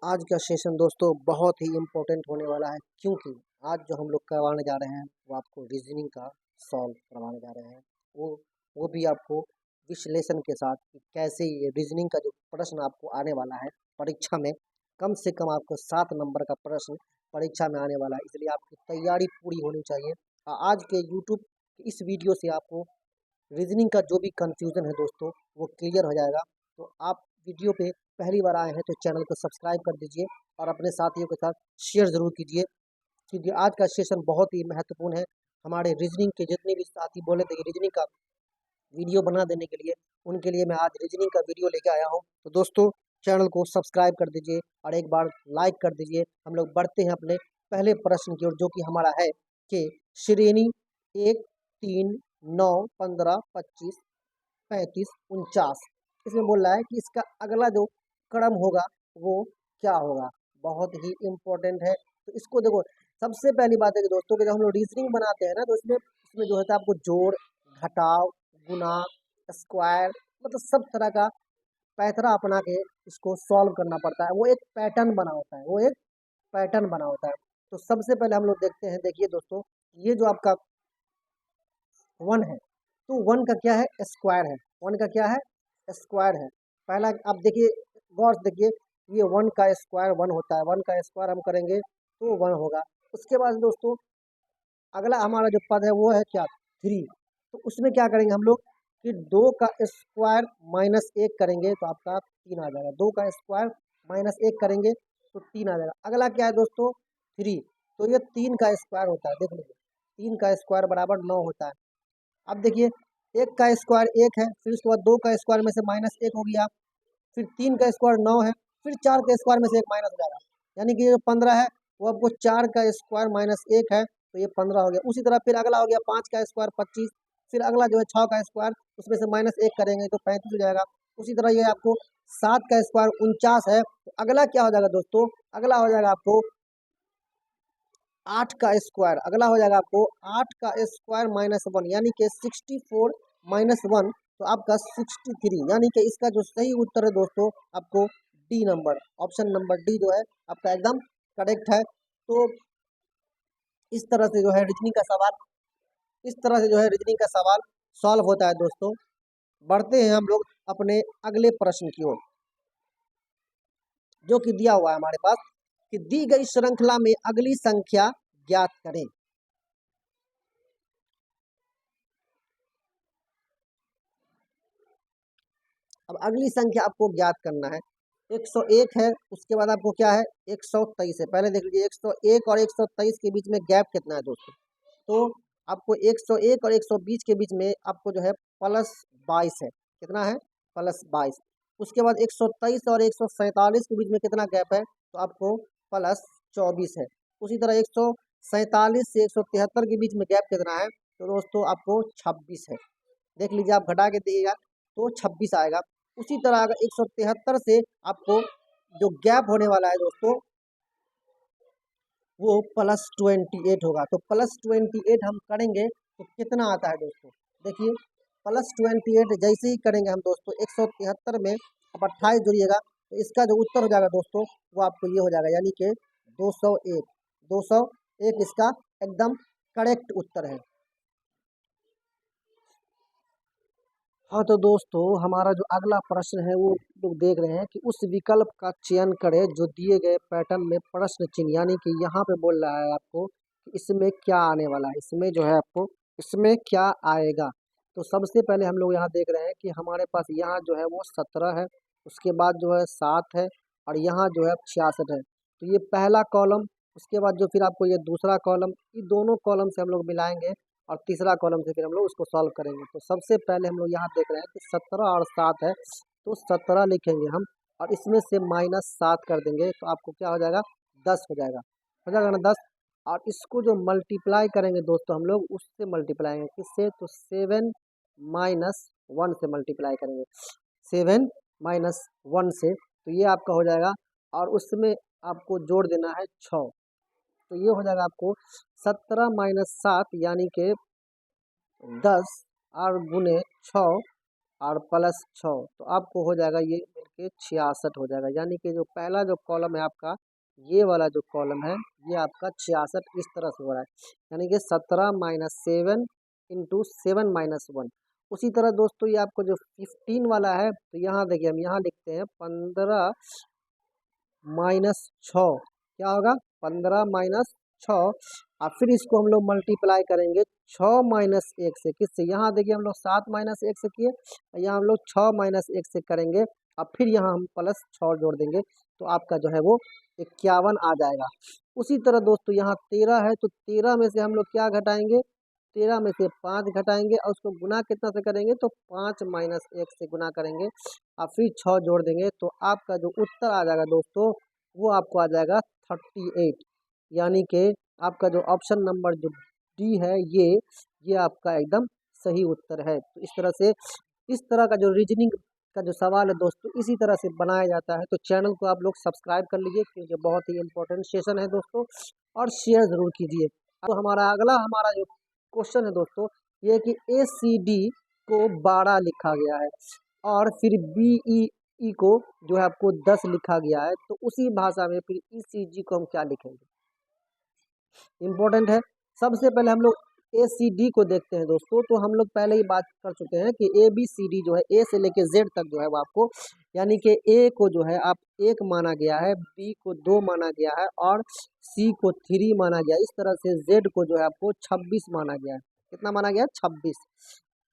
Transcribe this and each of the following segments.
आज का सेशन दोस्तों बहुत ही इम्पोर्टेंट होने वाला है, क्योंकि आज जो हम लोग करवाने जा रहे हैं वो आपको रीजनिंग का सॉल्व करवाने जा रहे हैं। वो भी आपको विश्लेषण के साथ कि कैसे ये रीजनिंग का जो प्रश्न आपको आने वाला है परीक्षा में, कम से कम आपको 7 नंबर का प्रश्न परीक्षा में आने वाला है, इसलिए आपकी तैयारी पूरी होनी चाहिए। आज के यूट्यूब इस वीडियो से आपको रीजनिंग का जो भी कंफ्यूजन है दोस्तों वो क्लियर हो जाएगा। तो आप वीडियो पे पहली बार आए हैं तो चैनल को सब्सक्राइब कर दीजिए और अपने साथियों के साथ शेयर ज़रूर कीजिए, क्योंकि आज का सेशन बहुत ही महत्वपूर्ण है। हमारे रीजनिंग के जितने भी साथी बोले थे कि रीजनिंग का वीडियो बना देने के लिए, उनके लिए मैं आज रीजनिंग का वीडियो लेके आया हूँ। तो दोस्तों चैनल को सब्सक्राइब कर दीजिए और एक बार लाइक कर दीजिए। हम लोग बढ़ते हैं अपने पहले प्रश्न की ओर, जो कि हमारा है कि श्रेणी 1, 3, 9, 15, 25, 35, 49, इसमें बोल रहा है कि इसका अगला जो क्रम होगा वो क्या होगा। बहुत ही इम्पोर्टेंट है। तो इसको देखो, सबसे पहली बात है कि दोस्तों कि जब हम लोग रीजनिंग बनाते हैं ना, तो इसमें इसमें जो है आपको जोड़, घटाव, गुना, स्क्वायर, मतलब सब तरह का पैतरा अपना के इसको सॉल्व करना पड़ता है। वो एक पैटर्न बना होता है, वो एक पैटर्न बना होता है। तो सबसे पहले हम लोग देखते हैं, देखिए दोस्तों, ये जो आपका 1 है, तो 1 का क्या है, स्क्वायर है। 1 का क्या है, स्क्वायर है। पहला आप देखिए, गौर से देखिए, ये 1 का स्क्वायर 1 होता है। 1 का स्क्वायर हम करेंगे तो 1 होगा। उसके बाद दोस्तों अगला हमारा जो पद है वो है क्या, 3। तो उसमें क्या करेंगे हम लोग कि 2 का स्क्वायर माइनस 1 करेंगे तो आपका 3 आ जाएगा। 2 का स्क्वायर माइनस 1 करेंगे तो 3 आ जाएगा। अगला क्या है दोस्तों, 3। तो ये 3 का स्क्वायर होता है, देख लीजिए, 3 का स्क्वायर बराबर 9 होता है। अब देखिए, 1 का स्क्वायर 1 है, फिर उसके बाद 2 का स्क्वायर में से माइनस 1 हो गया, फिर 3 का स्क्वायर 9 है, फिर 4 के स्क्वायर में से 1 माइनस हो जाएगा, यानी कि जो 15 है वो आपको 4 का स्क्वायर माइनस 1 है, तो ये 15 हो गया। उसी तरह फिर अगला हो गया 5 का स्क्वायर 25, फिर अगला जो है 6 का स्क्वायर, उसमें से माइनस 1 करेंगे तो 35 हो जाएगा। उसी तरह ये आपको 7 का स्क्वायर 49 है, तो अगला क्या हो जाएगा दोस्तों, अगला हो जाएगा आपको 8 का स्क्वायर, अगला हो जाएगा आपको 8 का स्क्वायर माइनस 1, यानी कि 64 माइनस 1, तो आपका 63, यानी कि इसका जो सही उत्तर है दोस्तों आपको D number, option number D जो है आपका एकदम करेक्ट है। तो इस तरह से जो है रीजनिंग का सवाल, इस तरह से जो है रीजनिंग का सवाल सॉल्व होता है दोस्तों। बढ़ते हैं हम लोग अपने अगले प्रश्न की ओर, जो कि दिया हुआ है हमारे पास कि दी गई श्रृंखला में अगली संख्या ज्ञात करें। अब अगली संख्या आपको ज्ञात करना है। 101 है, उसके बाद आपको क्या है, 123 है। पहले देख लीजिए 101 और 123 के बीच में गैप कितना है दोस्तों, तो आपको 101 और 120 के बीच में आपको जो है प्लस 22 है। कितना है, प्लस 22। उसके बाद 123 और 147 के बीच में कितना गैप है, तो आपको प्लस 24 है। उसी तरह 147 से 173 के बीच में गैप कितना है, तो दोस्तों आपको 26 है। देख लीजिए, आप घटा के देखिएगा तो 26 आएगा। उसी तरह अगर 173 से आपको जो गैप होने वाला है दोस्तों वो प्लस 28 होगा। तो प्लस 28 हम करेंगे तो कितना आता है दोस्तों, देखिए प्लस 28 जैसे ही करेंगे हम दोस्तों 173 में अब 28 जोड़िएगा, तो इसका जो उत्तर हो जाएगा दोस्तों वो आपको ये हो जाएगा, यानी कि 201। 201 इसका एकदम करेक्ट उत्तर है। हाँ तो दोस्तों, हमारा जो अगला प्रश्न है वो लोग देख रहे हैं कि उस विकल्प का चयन करें जो दिए गए पैटर्न में प्रश्न चिन्ह, यानी कि यहाँ पे बोल रहा है आपको कि इसमें क्या आने वाला है, इसमें जो है आपको इसमें क्या आएगा। तो सबसे पहले हम लोग यहाँ देख रहे हैं कि हमारे पास यहाँ जो है वो 17 है, उसके बाद जो है 7 है, और यहाँ जो है 66 है। तो ये पहला कॉलम, उसके बाद जो फिर आपको ये दूसरा कॉलम, ये दोनों कॉलम से हम लोग मिलाएंगे और तीसरा कॉलम से फिर हम लोग उसको सॉल्व करेंगे। तो सबसे पहले हम लोग यहाँ देख रहे हैं कि 17 और 7 है, तो 17 लिखेंगे हम और इसमें से माइनस 7 कर देंगे, तो आपको क्या हो जाएगा, 10 हो जाएगा ना 10। और इसको जो मल्टीप्लाई करेंगे दोस्तों हम लोग उससे मल्टीप्लाई करेंगे, किससे, तो 7 माइनस 1 से मल्टीप्लाई करेंगे, 7 माइनस 1 से, तो ये आपका हो जाएगा। और उसमें आपको जोड़ देना है 6, तो ये हो जाएगा आपको 17 माइनस 7, यानी कि 10 और गुने 6 और प्लस 6, तो आपको हो जाएगा ये के 66 हो जाएगा। यानी कि जो पहला जो कॉलम है आपका, ये वाला जो कॉलम है ये आपका 66 इस तरह से हो रहा है। यानी कि 17 - 7 × 7 - 1। उसी तरह दोस्तों ये आपको जो 15 वाला है, तो यहाँ देखिए हम यहाँ लिखते हैं 15 - 6 क्या होगा, 15 - 6। और फिर इसको हम लोग मल्टीप्लाई करेंगे 6 - 1 से, किससे, यहाँ देखिए हम लोग 7 - 1 से किए, यहाँ हम लोग 6 - 1 से करेंगे, और फिर यहाँ हम प्लस 6 जोड़ देंगे, तो आपका जो है वो 51 आ जाएगा। उसी तरह दोस्तों यहाँ 13 है, तो 13 में से हम लोग क्या घटाएंगे, 13 में से 5 घटाएंगे, और उसको गुना कितना से करेंगे, तो 5 - 1 से गुना करेंगे, और फिर 6 जोड़ देंगे, तो आपका जो उत्तर आ जाएगा दोस्तों वो आपको आ जाएगा 38। यानी कि आपका जो ऑप्शन नंबर जो डी है ये आपका एकदम सही उत्तर है। तो इस तरह से, इस तरह का जो रीजनिंग का जो सवाल है दोस्तों इसी तरह से बनाया जाता है। तो चैनल को आप लोग सब्सक्राइब कर लीजिए, क्योंकि बहुत ही इंपॉर्टेंट सेशन है दोस्तों, और शेयर ज़रूर कीजिए। तो हमारा जो क्वेश्चन है दोस्तों, ये है कि ACD को 12 लिखा गया है, और फिर BEE को जो है आपको 10 लिखा गया है, तो उसी भाषा में फिर ECG को हम क्या लिखेंगे, इम्पोर्टेंट है। सबसे पहले हम लोग ACD को देखते हैं दोस्तों। तो हम लोग पहले ही बात कर चुके हैं कि ABCD जो है, A से लेके Z तक जो है वो आपको, यानी कि A को जो है आप 1 माना गया है, B को 2 माना गया है, और C को 3 माना गया। इस तरह से Z को जो है आपको 26 माना गया है। कितना माना गया है, 26।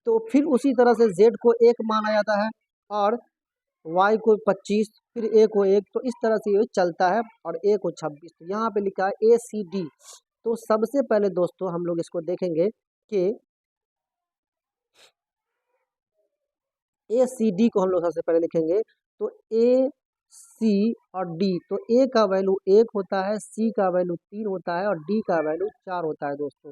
तो फिर उसी तरह से Z को 1 माना जाता है, और Y को 25, फिर A को 1, तो इस तरह से ये चलता है, और A को 26। तो यहाँ पे लिखा है ACD। तो सबसे पहले दोस्तों हम लोग इसको देखेंगे कि ACD को हम लोग सबसे पहले लिखेंगे, तो A, C और D। तो A का वैल्यू 1 होता है, C का वैल्यू 3 होता है, और D का वैल्यू 4 होता है दोस्तों,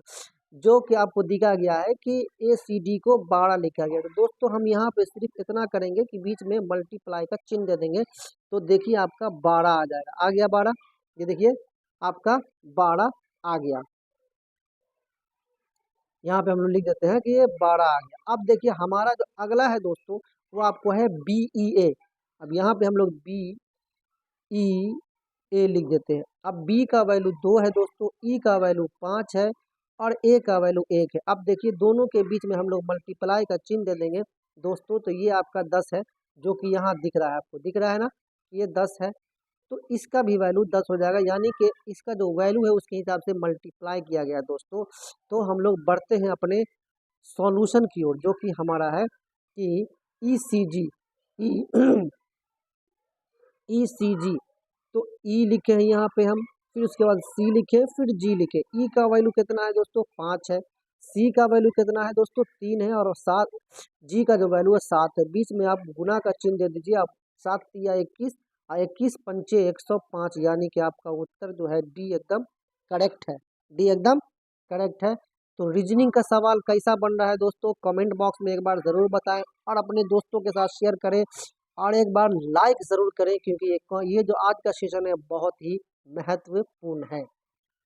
जो कि आपको दिखा गया है कि ACD को 12 लिखा गया। तो दोस्तों हम यहाँ पे सिर्फ इतना करेंगे कि बीच में मल्टीप्लाई का चिन्ह दे देंगे, तो देखिए आपका 12 आ जाएगा। आ गया 12, ये देखिए आपका 12 आ गया। यहाँ पे हम लोग लिख देते हैं कि ये 12 आ गया। अब देखिए हमारा जो अगला है दोस्तों, वो आपको है BEA। अब यहाँ पे हम लोग BEA लिख देते हैं। अब B का वैल्यू 2 है दोस्तों, E का वैल्यू 5 है, और A का वैल्यू 1 है। अब देखिए दोनों के बीच में हम लोग मल्टीप्लाई का चिन्ह दे देंगे दोस्तों, तो ये आपका 10 है, जो कि यहाँ दिख रहा है, आपको दिख रहा है ना, ये 10 है। तो इसका भी वैल्यू 10 हो जाएगा, यानी कि इसका जो वैल्यू है उसके हिसाब से मल्टीप्लाई किया गया दोस्तों। तो हम लोग बढ़ते हैं अपने सॉल्यूशन की ओर, जो कि हमारा है कि ECG ECG। तो E लिखे हैं यहाँ पे हम, फिर उसके बाद C लिखे, फिर G लिखे। E का वैल्यू कितना है दोस्तों, 5 है। C का वैल्यू कितना है दोस्तों, 3 है, और 7। G का जो वैल्यू है 7 है। बीच में आप गुना का चिन्ह दे दीजिए, आप 7 तिया 21, और 21 पंचे 105, यानी कि आपका उत्तर जो है D एकदम करेक्ट है। D एकदम करेक्ट है। तो रीजनिंग का सवाल कैसा बन रहा है दोस्तों, कमेंट बॉक्स में एक बार ज़रूर बताएं, और अपने दोस्तों के साथ शेयर करें, और एक बार लाइक ज़रूर करें, क्योंकि ये जो आज का सेशन है बहुत ही महत्वपूर्ण है।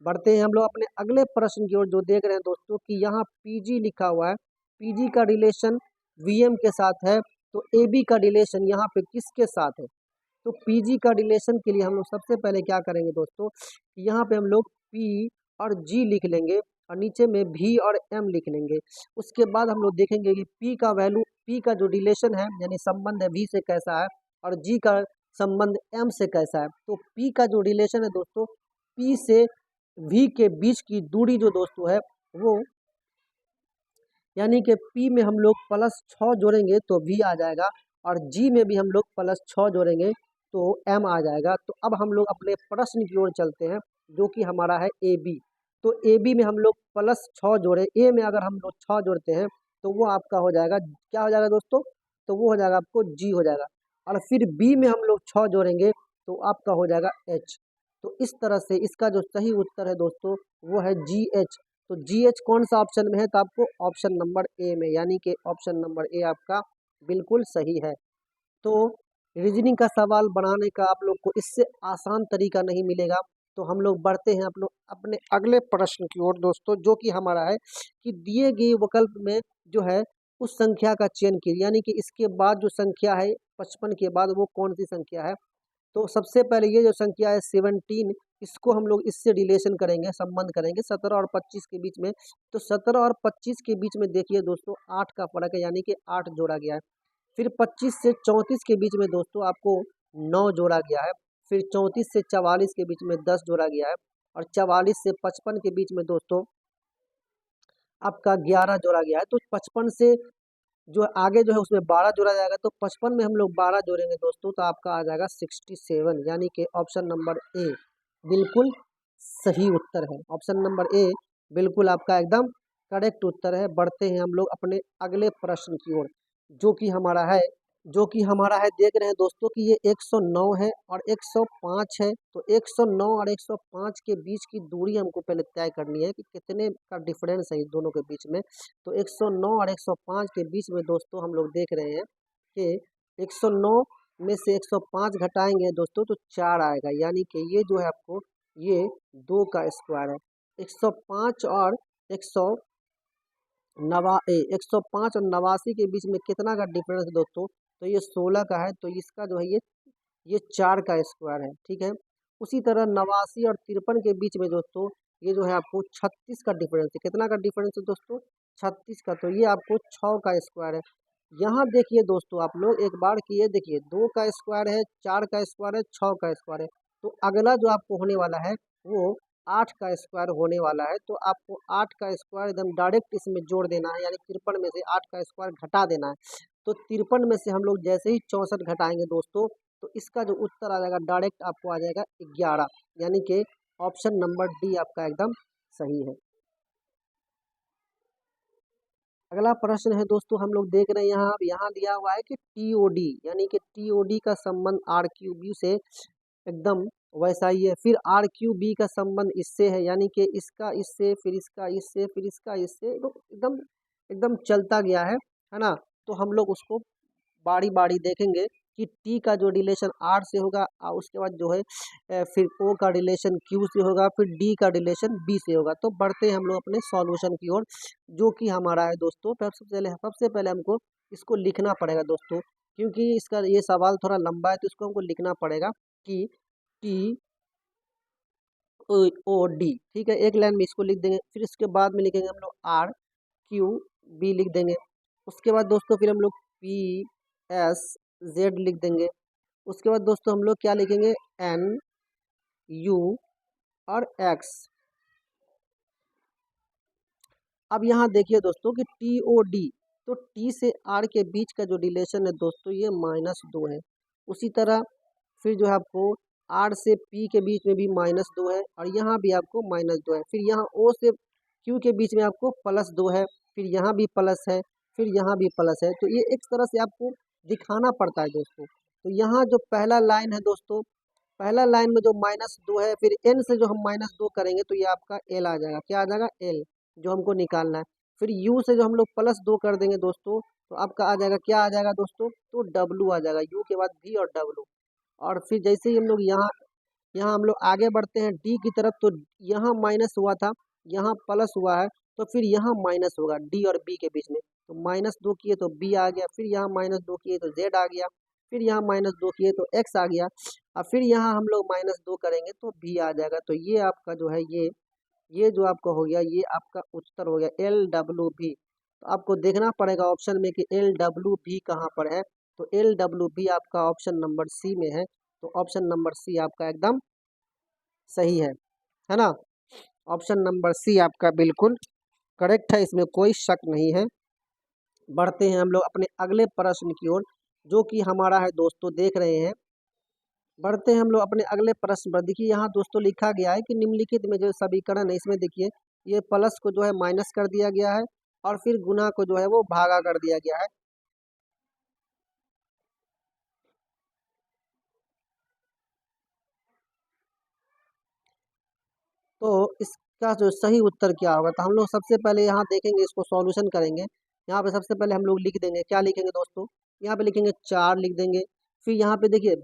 बढ़ते हैं हम लोग अपने अगले प्रश्न की ओर, जो देख रहे हैं दोस्तों कि यहाँ PG लिखा हुआ है। PG का रिलेशन VM के साथ है, तो AB का रिलेशन यहाँ पे किसके साथ है। तो PG का रिलेशन के लिए हम लोग सबसे पहले क्या करेंगे दोस्तों, यहाँ पे हम लोग P और G लिख लेंगे, और नीचे में V और M लिख लेंगे। उसके बाद हम लोग देखेंगे कि P का जो रिलेशन है, यानी संबंध है, V से कैसा है, और G का संबंध M से कैसा है। तो P का जो रिलेशन है दोस्तों, P से V के बीच की दूरी जो दोस्तों है वो, यानी कि P में हम लोग +6 जोड़ेंगे तो V आ जाएगा, और G में भी हम लोग +6 जोड़ेंगे तो M आ जाएगा। तो अब हम लोग अपने प्रश्न की ओर चलते हैं, जो कि हमारा है AB। तो AB में हम लोग +6 जोड़े, A में अगर हम लोग 6 जोड़ते हैं तो वो आपका हो जाएगा, क्या हो जाएगा दोस्तों, तो वो हो जाएगा आपको G हो जाएगा। और फिर B में हम लोग 6 जोड़ेंगे तो आपका हो जाएगा H। तो इस तरह से इसका जो सही उत्तर है दोस्तों वो है GH। तो GH कौन सा ऑप्शन में है, तो आपको ऑप्शन नंबर A में, यानी कि ऑप्शन नंबर A आपका बिल्कुल सही है। तो रीजनिंग का सवाल बनाने का आप लोग को इससे आसान तरीका नहीं मिलेगा। तो हम लोग बढ़ते हैं आप लोग अपने अगले प्रश्न की ओर दोस्तों, जो कि हमारा है कि दिए गए विकल्प में जो है उस संख्या का चयन कीजिए, यानी कि इसके बाद जो संख्या है 55 के बाद वो कौन सी संख्या है। तो सबसे पहले ये जो संख्या है 17, इसको हम लोग इससे रिलेशन करेंगे, संबंध करेंगे 17 और 25 के बीच में। तो 17 और 25 के बीच में देखिए दोस्तों 8 का फर्क है, यानी कि 8 जोड़ा गया है। फिर 25 से 34 के बीच में दोस्तों आपको 9 जोड़ा गया है। फिर 34 से 44 के बीच में 10 जोड़ा गया है। और 44 से 55 के बीच में दोस्तों आपका 11 जोड़ा गया है। तो 55 से जो आगे जो है उसमें 12 जोड़ा जाएगा। तो 55 में हम लोग 12 जोड़ेंगे दोस्तों, तो आपका आ जाएगा 67, यानी कि ऑप्शन नंबर ए बिल्कुल सही उत्तर है। ऑप्शन नंबर ए बिल्कुल आपका एकदम करेक्ट उत्तर है। बढ़ते हैं हम लोग अपने अगले प्रश्न की ओर, जो कि हमारा है देख रहे हैं दोस्तों कि ये 109 है और 105 है। तो 109 और 105 के बीच की दूरी हमको पहले तय करनी है कि कितने का डिफरेंस है इस दोनों के बीच में। तो 109 और 105 के बीच में दोस्तों हम लोग देख रहे हैं कि 109 में से 105 घटाएंगे दोस्तों तो 4 आएगा, यानी कि ये जो है आपको ये 2 का स्क्वायर है। 105 और 105 और 89 के बीच में कितना का डिफरेंस है दोस्तों, तो ये 16 का है। तो इसका जो है ये 4 का स्क्वायर है, ठीक है। उसी तरह 89 और 53 के बीच में दोस्तों ये जो है आपको 36 का डिफरेंस है। कितना का डिफरेंस है दोस्तों, 36 का। तो ये आपको 6 का स्क्वायर है। यहाँ देखिए दोस्तों आप लोग एक बार कि ये देखिए 2 का स्क्वायर है, 4 का स्क्वायर है, 6 का स्क्वायर है। तो अगला जो आपको होने वाला है वो 8 का स्क्वायर होने वाला है। तो आपको 8 का स्क्वायर एकदम डायरेक्ट इसमें जोड़ देना है, यानी 53 में से 8 का स्क्वायर घटा देना है। तो 53 में से हम लोग जैसे ही 64 घटाएंगे दोस्तों, तो इसका जो उत्तर आ जाएगा डायरेक्ट आपको आ जाएगा 11, यानी कि ऑप्शन नंबर डी आपका एकदम सही है। अगला प्रश्न है दोस्तों, हम लोग देख रहे हैं यहाँ दिया हुआ है कि टीओडी, यानी कि टीओडी का संबंध आर क्यू बी से एकदम वैसा ही है। फिर आर क्यू बी का संबंध इससे है, यानी कि इसका इससे, फिर इसका इससे, फिर इसका इससे, तो एकदम एकदम चलता गया है ना। तो हम लोग उसको बारी बारी देखेंगे कि टी का जो रिलेशन आर से होगा और उसके बाद जो है फिर ओ का रिलेशन क्यू से होगा, फिर डी का रिलेशन बी से होगा। तो बढ़ते हैं हम लोग अपने सॉल्यूशन की ओर, जो कि हमारा है दोस्तों सबसे पहले हमको इसको लिखना पड़ेगा दोस्तों, क्योंकि इसका ये सवाल थोड़ा लंबा है तो इसको हमको लिखना पड़ेगा कि टी ओ डी, ठीक है। एक लाइन में इसको लिख देंगे, फिर इसके बाद में लिखेंगे हम लोग आर क्यू बी लिख देंगे। उसके बाद दोस्तों फिर हम लोग पी एस जेड लिख देंगे। उसके बाद दोस्तों हम लोग क्या लिखेंगे, एन यू और एक्स। अब यहाँ देखिए दोस्तों कि टी ओ डी, तो टी से आर के बीच का जो रिलेशन है दोस्तों ये -2 है। उसी तरह फिर जो है आपको आर से पी के बीच में भी -2 है और यहाँ भी आपको -2 है। फिर यहाँ ओ से क्यू के बीच में आपको +2 है, फिर यहाँ भी प्लस है, फिर यहाँ भी प्लस है। तो ये एक तरह से आपको दिखाना पड़ता है दोस्तों। तो यहाँ जो पहला लाइन है दोस्तों, पहला लाइन में जो -2 है, फिर एन से जो हम -2 करेंगे तो ये आपका एल आ जाएगा। क्या आ जाएगा, एल, जो हमको निकालना है। फिर यू से जो हम लोग +2 कर देंगे दोस्तों, तो आपका आ जाएगा, क्या आ जाएगा दोस्तों, तो डब्लू आ जाएगा। यू के बाद वी और डब्लू। और फिर जैसे ही हम लोग यहाँ यहाँ हम लोग आगे बढ़ते हैं डी की तरफ, तो यहाँ माइनस हुआ था, यहाँ प्लस हुआ है, तो फिर यहाँ माइनस होगा डी और बी के बीच में। तो -2 किए तो बी आ गया, फिर यहाँ -2 किए तो जेड आ गया, फिर यहाँ -2 किए तो एक्स आ गया, और फिर यहाँ हम लोग -2 करेंगे तो बी आ जाएगा। तो ये आपका जो है ये जो आपका हो गया, ये आपका उत्तर हो गया एल डब्ल्यू बी। तो आपको देखना पड़ेगा ऑप्शन में कि एल डब्ल्यू बी कहाँ पर है। तो एल डब्ल्यू बी आपका ऑप्शन नंबर सी में है। तो ऑप्शन नंबर सी आपका एकदम सही है ना। ऑप्शन नंबर सी आपका बिल्कुल करेक्ट है, इसमें कोई शक नहीं है। बढ़ते हैं हम लोग अपने अगले प्रश्न की ओर, जो कि हमारा है दोस्तों, देख रहे हैं। बढ़ते हैं हम लोग अपने अगले प्रश्न पर। देखिए यहाँ दोस्तों लिखा गया है कि निम्नलिखित में जो समीकरण है, इसमें देखिए ये प्लस को जो है माइनस कर दिया गया है और फिर गुना को जो है वो भागा कर दिया गया है। तो इसका जो सही उत्तर क्या होगा, तो हम लोग सबसे पहले यहाँ देखेंगे, इसको सॉल्यूशन करेंगे। यहाँ पे सबसे पहले हम लोग लिख देंगे, क्या लिखेंगे दोस्तों, यहाँ पे लिखेंगे 4 लिख देंगे। फिर यहाँ पे देखिए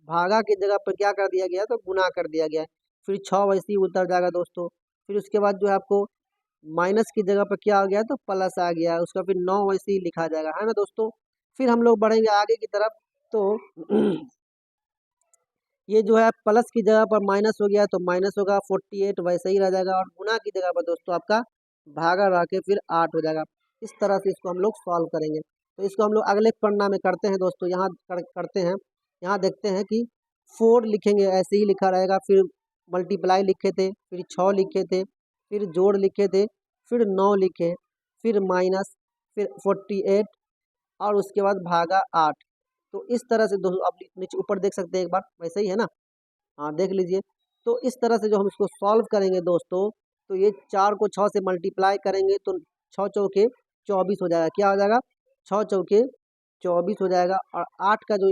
भागा की जगह पर क्या कर दिया गया है, तो गुना कर दिया गया है। फिर 6 वैसे ही उतर जाएगा दोस्तों। फिर उसके बाद जो है आपको माइनस की जगह पर क्या आ गया तो प्लस आ गया, उसका फिर 9 वैसे ही लिखा जाएगा, है ना दोस्तों। फिर हम लोग बढ़ेंगे आगे की तरफ, तो ये जो है प्लस की जगह पर माइनस हो गया तो माइनस होगा 48 वैसे ही रह जाएगा, और गुना की जगह पर दोस्तों आपका भागा रह के फिर 8 हो जाएगा। इस तरह से इसको हम लोग सॉल्व करेंगे। तो इसको हम लोग अगले पन्ना में करते हैं दोस्तों, यहाँ करते हैं। यहाँ देखते हैं कि 4 लिखेंगे, ऐसे ही लिखा रहेगा, फिर मल्टीप्लाई लिखे थे, फिर 6 लिखे थे, फिर जोड़ लिखे थे, फिर 9 लिखे, फिर माइनस, फिर 48, और उसके बाद भागा 8। तो इस तरह से दोस्तों आप नीचे ऊपर देख सकते हैं एक बार, वैसे ही है ना। हाँ देख लीजिए। तो इस तरह से जो हम इसको सॉल्व करेंगे दोस्तों, तो ये 4 को 6 से मल्टीप्लाई करेंगे तो 6 चौके 24 हो जाएगा। क्या हो जाएगा? 6 चौके 24 हो जाएगा, और 8 का जो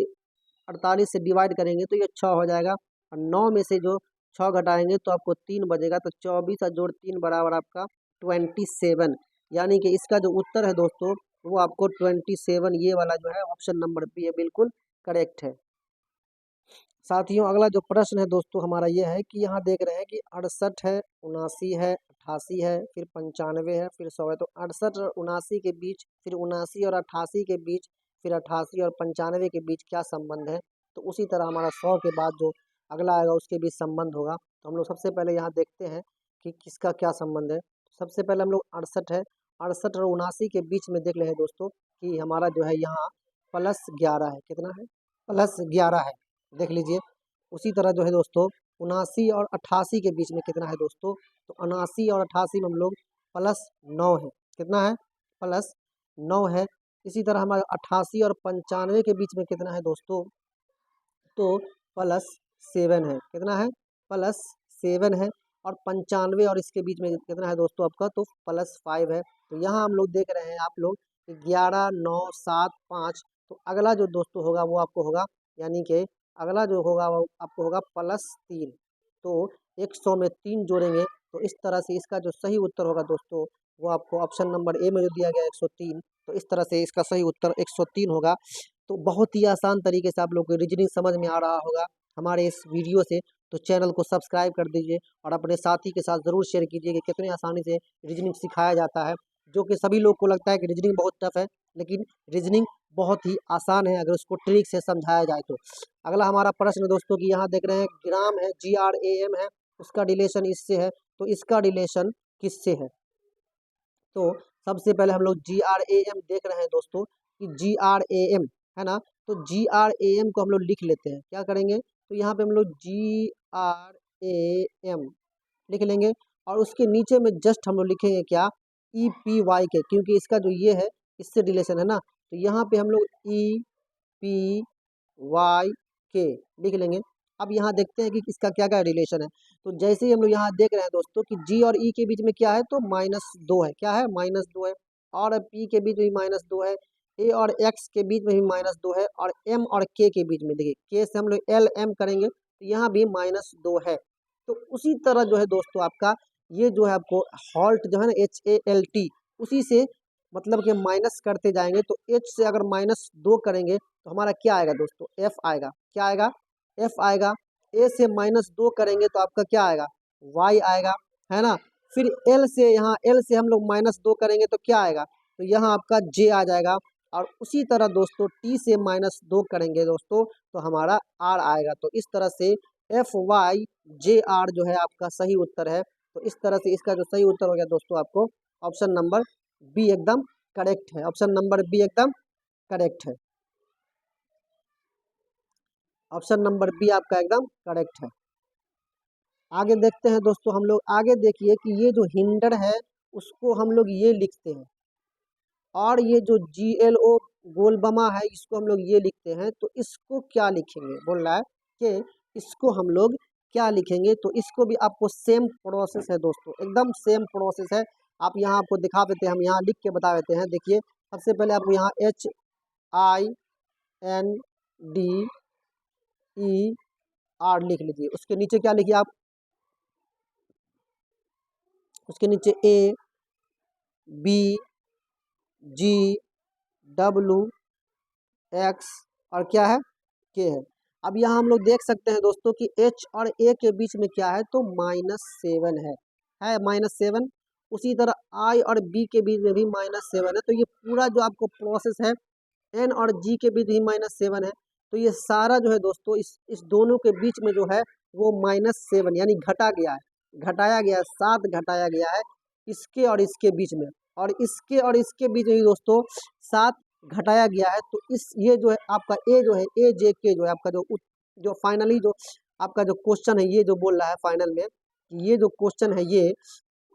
48 से डिवाइड करेंगे तो ये 6 हो जाएगा, और 9 में से जो 6 घटाएंगे तो आपको 3 बचेगा। तो 24 और जोड़ 3 बराबर आपका 27, यानी कि इसका जो उत्तर है दोस्तों वो आपको 27, ये वाला जो है ऑप्शन नंबर बी है, बिल्कुल करेक्ट है। साथियों अगला जो प्रश्न है दोस्तों हमारा ये है कि यहाँ देख रहे हैं कि 68 है, 79 है, 88 है, फिर 95 है, फिर 100 है। तो 68 और 79 के बीच, फिर 79 और 88 के बीच, फिर 88 और 95 के बीच क्या संबंध है? तो उसी तरह हमारा 100 के बाद जो अगला आएगा उसके बीच संबंध होगा। तो हम लोग सबसे पहले यहाँ देखते हैं कि किसका क्या संबंध है। सबसे पहले हम लोग 68 है, 68 और 79 के बीच में देख रहे हैं दोस्तों कि हमारा जो है यहाँ +11 है। कितना है? +11 है, देख लीजिए। उसी तरह जो है दोस्तों 79 और 88 के बीच में कितना है दोस्तों? तो 79 और 88 में हम लोग +9 है। कितना है? +9 है। इसी तरह हमारे 88 और 95 के बीच में कितना है दोस्तों? तो +7 है। कितना है? +7 है। और 95 और इसके बीच में कितना है दोस्तों आपका? तो +5 है। तो यहाँ हम लोग देख रहे हैं आप लोग 11, 9, 7, 5। तो अगला जो दोस्तों होगा वो आपको होगा, यानी कि अगला जो होगा वो आपको होगा +3। तो 100 में 3 जोड़ेंगे तो इस तरह से इसका जो सही उत्तर होगा दोस्तों वो आपको ऑप्शन नंबर ए में जो दिया गया है 103, तो इस तरह से इसका सही उत्तर 103 होगा। तो बहुत ही आसान तरीके से आप लोग को रीजनिंग समझ में आ रहा होगा हमारे इस वीडियो से। तो चैनल को सब्सक्राइब कर दीजिए और अपने साथी के साथ ज़रूर शेयर कीजिए कि कितनी आसानी से रीजनिंग सिखाया जाता है, जो कि सभी लोग को लगता है कि रीजनिंग बहुत टफ है, लेकिन रीजनिंग बहुत ही आसान है अगर उसको ट्रिक से समझाया जाए तो। अगला हमारा प्रश्न दोस्तों की यहाँ देख रहे हैं ग्राम है, GRAM है, उसका रिलेशन इससे है, तो इसका रिलेशन किससे है? तो सबसे पहले हम लोग GRAM देख रहे हैं दोस्तों कि GRAM है ना, तो GRAM को हम लोग लिख लेते हैं। क्या करेंगे? तो यहाँ पे हम लोग GRAM लिख लेंगे, और उसके नीचे में जस्ट हम लोग लिखेंगे क्या? EPY के, क्योंकि इसका जो ये है इससे रिलेशन है ना, तो यहाँ पे हम लोग EPY के लिख लेंगे। अब यहाँ देखते हैं कि इसका क्या क्या रिलेशन है। तो जैसे ही हम लोग यहाँ देख रहे हैं दोस्तों कि G और E के बीच में क्या है? तो -2 है। क्या है? -2 है। और P के बीच में भी -2 है। A और X के बीच में भी -2 है, और M और K के बीच में देखिए K से हम लोग LM करेंगे तो यहाँ भी -2 है। तो उसी तरह जो है दोस्तों आपका ये जो है आपको हॉल्ट जो है ना, HALT, उसी से मतलब कि माइनस करते जाएंगे। तो H से अगर -2 करेंगे तो हमारा क्या आएगा दोस्तों? F आएगा। क्या आएगा? F आएगा। A से -2 करेंगे तो आपका क्या आएगा? Y आएगा, है ना। फिर L से, यहाँ L से हम लोग -2 करेंगे तो क्या आएगा? तो यहाँ आपका J आ जाएगा। और उसी तरह दोस्तों T से -2 करेंगे दोस्तों तो हमारा R आएगा। तो इस तरह से FYJR जो है आपका सही उत्तर है। तो इस तरह से इसका जो सही उत्तर हो गया दोस्तों आपको ऑप्शन नंबर बी एकदम करेक्ट है। ऑप्शन नंबर बी एकदम करेक्ट है। ऑप्शन नंबर बी आपका एकदम करेक्ट है। आगे देखते हैं दोस्तों हम लोग, आगे देखिए कि ये जो हिंडर है उसको हम लोग ये लिखते हैं, और ये जो GLO गोलबमा है इसको हम लोग ये लिखते हैं। तो इसको क्या लिखेंगे? बोल रहा है कि इसको हम लोग क्या लिखेंगे? तो इसको भी आपको सेम प्रोसेस है दोस्तों, एकदम सेम प्रोसेस है। आप यहाँ आपको दिखा देते हैं, हम यहाँ लिख के बता देते हैं। देखिए सबसे पहले आपको यहाँ HINDER लिख लीजिए। उसके नीचे क्या लिखिए आप? उसके नीचे ABGWX और क्या है? K है। अब यहाँ हम लोग देख सकते हैं दोस्तों कि H और A के बीच में क्या है? तो -7 है -7। उसी तरह आई और बी के बीच में भी -7 है। तो ये पूरा जो आपको प्रोसेस है एन और जी के बीच भी -7 है। तो ये सारा जो है दोस्तों इस दोनों के बीच में जो है वो -7 यानी घटा गया है, घटाया गया है, 7 घटाया गया है इसके और इसके बीच में, और इसके और इसके बीच में भी दोस्तों 7 घटाया गया है। तो इस ये जो है आपका ए जो है ए जे के जो है आपका जो फाइनली जो आपका जो क्वेश्चन है ये जो बोल रहा है फाइनल में, ये जो क्वेश्चन है ये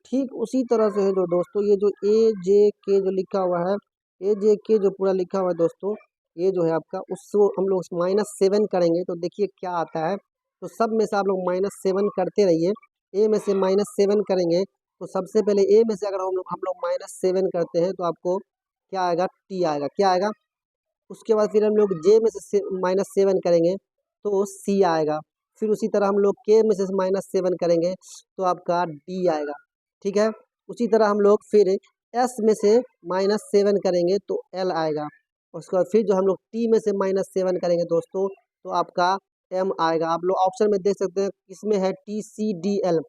ठीक उसी तरह से है जो दोस्तों ये जो ए जे के जो लिखा हुआ है, ए जे के जो पूरा लिखा हुआ है दोस्तों, ये जो है आपका उसको हम लोग -7 करेंगे तो देखिए क्या आता है। तो सब में से आप लोग -7 करते रहिए। ए में से -7 करेंगे तो सबसे पहले ए में से अगर हम लोग -7 करते हैं तो आपको क्या आएगा, टी आएगा, क्या आएगा। उसके बाद फिर हम लोग जे में से -7 करेंगे तो सी आएगा। फिर उसी तरह हम लोग के में से -7 करेंगे तो आपका डी आएगा, ठीक है। उसी तरह हम लोग फिर एस में से -7 करेंगे तो एल आएगा। उसके बाद फिर जो हम लोग टी में से -7 करेंगे दोस्तों तो आपका एम आएगा। आप लोग ऑप्शन में देख सकते हैं किसमें है टी सी डी एल,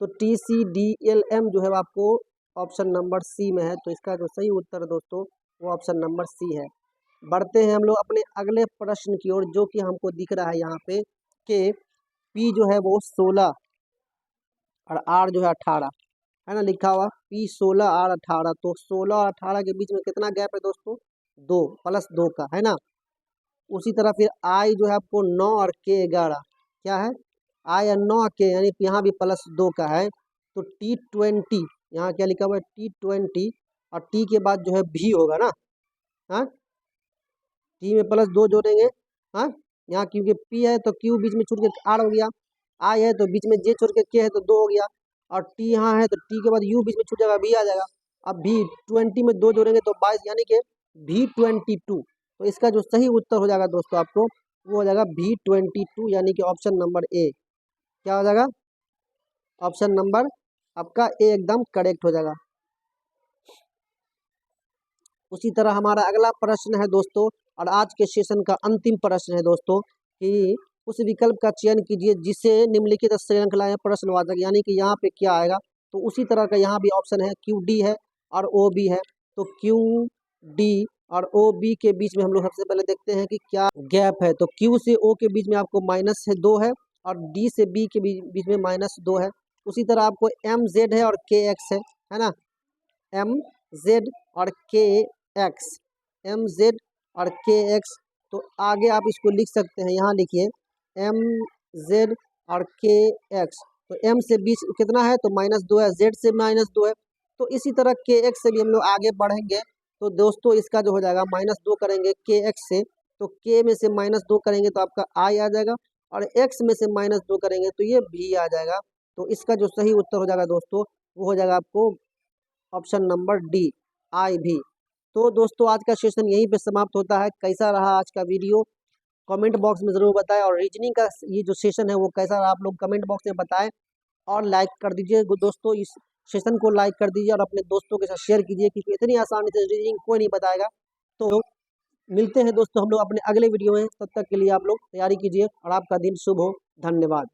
तो T C D L M जो है आपको ऑप्शन नंबर सी में है। तो इसका जो सही उत्तर है दोस्तों वो ऑप्शन नंबर सी है। बढ़ते हैं हम लोग अपने अगले प्रश्न की ओर, जो कि हमको दिख रहा है यहाँ पे कि पी जो है वो 16 और आर जो है 18 है ना, लिखा हुआ पी 16 आर 18। तो 16 और 18 के बीच में कितना गैप है दोस्तों, 2 +2 का है ना। उसी तरह फिर आई जो है आपको 9 और के 11 क्या है, आई और 9 के यानी यहाँ भी +2 का है। तो T20 यहाँ क्या लिखा हुआ है T20 और टी के बाद जो है भी होगा ना, हाँ टी में +2 जोड़ेंगे, हाँ यहाँ क्योंकि पी है तो क्यू बीच में छूट के आर हो गया, आई है तो बीच में जे छोड़ के के है तो 2 हो गया, और टी यहाँ है तो टी के बाद यू बीच में छूट जाएगा, भी आ जाएगा। अब भी 20 में 2 जोड़ेंगे तो 22 यानी कि V22। तो इसका जो सही उत्तर हो जाएगा दोस्तों आपको वो हो जाएगा V22 यानी कि ऑप्शन नंबर ए। क्या हो जाएगा, ऑप्शन नंबर आपका ए एकदम करेक्ट हो जाएगा। उसी तरह हमारा अगला प्रश्न है दोस्तों, और आज के सेशन का अंतिम प्रश्न है दोस्तों कि उस विकल्प का चयन कीजिए जिसे निम्नलिखित श्रृंखला में प्रश्नवाचक, यानी कि यहाँ पे क्या आएगा। तो उसी तरह का यहाँ भी ऑप्शन है क्यू डी है और ओ बी है। तो क्यू डी और ओ बी के बीच में हम लोग सबसे पहले देखते हैं कि क्या गैप है। तो क्यू से ओ के बीच में आपको -2 है और डी से बी के बीच में -2 है। उसी तरह आपको एम जेड है और के एक्स है ना, एम जेड और के एक्स, एम जेड और के एक्स। तो आगे आप इसको लिख सकते हैं, यहाँ लिखिए एम जेड और के एक्स। तो एम से बीच कितना है तो -2 है, जेड से -2 है। तो इसी तरह के एक्स से भी हम लोग आगे बढ़ेंगे तो दोस्तों इसका जो हो जाएगा -2 करेंगे के एक्स से, तो के में से -2 करेंगे तो आपका आई आ जाएगा, और एक्स में से -2 करेंगे तो ये भी आ जाएगा। तो इसका जो सही उत्तर हो जाएगा दोस्तों वो हो जाएगा आपको ऑप्शन नंबर डी आई भी। तो दोस्तों आज का सेशन यहीं पे समाप्त होता है। कैसा रहा आज का वीडियो कमेंट बॉक्स में ज़रूर बताएं, और रीजनिंग का ये जो सेशन है वो कैसा रहा आप लोग कमेंट बॉक्स में बताएं, और लाइक कर दीजिए दोस्तों, इस सेशन को लाइक कर दीजिए और अपने दोस्तों के साथ शेयर कीजिए क्योंकि इतनी आसानी से रीजनिंग कोई नहीं बताएगा। तो मिलते हैं दोस्तों हम लोग अपने अगले वीडियो में, तब तक के लिए आप लोग तैयारी कीजिए और आपका दिन शुभ हो। धन्यवाद।